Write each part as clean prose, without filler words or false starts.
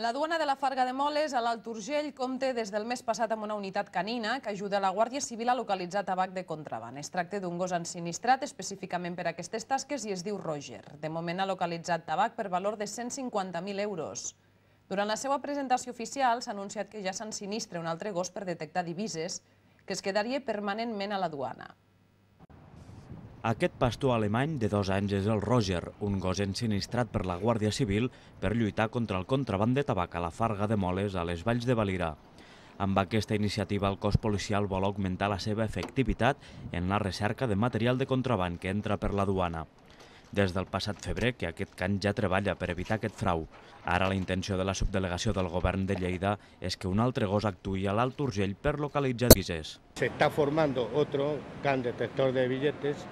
La duana de la Farga de Moles a l'Alt Urgell compta des del mes passat amb una unitat canina que ajuda la Guàrdia Civil a localitzar tabac de contraban. Es tracta d'un gos ensinistrat específicament per a aquestes tasques i es diu Roger. De moment ha localitzat tabac per valor de 150.000 euros. Durant la seva presentació oficial s'ha anunciat que ja s'ensinistra un altre gos per detectar divises que es quedaria permanentment a la duana. Aquest pastor alemany de 2 anys és el Roger, un gos ensinistrat per la Guàrdia Civil per lluitar contra el contraban de tabac a la Farga de Moles, a les Valls de Valira. Amb aquesta iniciativa, el cos policial vol augmentar la seva efectivitat en la recerca de material de contraban que entra per la duana. Des del passat febrer que aquest can ja treballa per evitar aquest frau. Ara la intenció de la subdelegació del govern de Lleida és que un altre gos actuï a l'Alt Urgell per localitzar divises. Se está formando otro can detector de billetes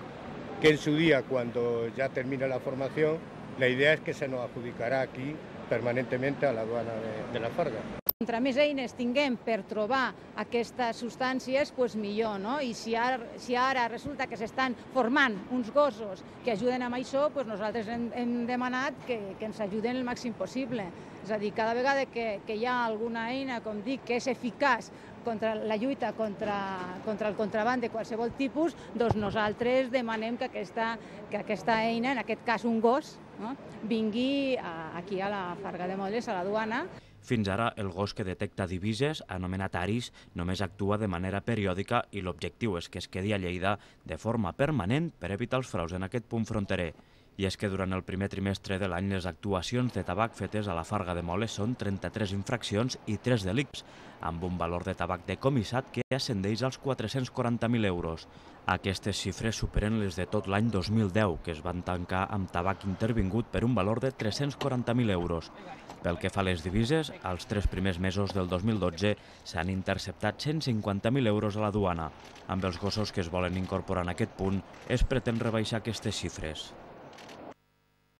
que en su día, cuando ya termine la formación, la idea es que se nos adjudicará aquí permanentemente a la aduana de la Farga. Entre més eines tinguem per trobar aquestes substàncies, doncs millor, no? I si ara resulta que s'estan formant uns gossos que ajuden amb això, doncs nosaltres hem demanat que ens ajuden el màxim possible. És a dir, cada vegada que hi ha alguna eina, com dic, que és eficaç contra la lluita contra el contraban de qualsevol tipus, doncs nosaltres demanem que aquesta eina, en aquest cas un gos, vingui aquí a la Farga de Moles, a la duana. Fins ara, el gos que detecta divises, anomenat Aris, només actua de manera periòdica i l'objectiu és que es quedi a Lleida de forma permanent per evitar els fraus en aquest punt fronterer. I és que durant el primer trimestre de l'any les actuacions de tabac fetes a la Farga de Moles són 33 infraccions i 3 delictes, amb un valor de tabac decomissat que ascendeix als 440.000 euros. Aquestes xifres superen les de tot l'any 2010, que es van tancar amb tabac intervingut per un valor de 340.000 euros. Pel que fa a les divises, als 3 primers mesos del 2012 s'han interceptat 150.000 euros a la duana. Amb els gossos que es volen incorporar en aquest punt, es pretén rebaixar aquestes xifres.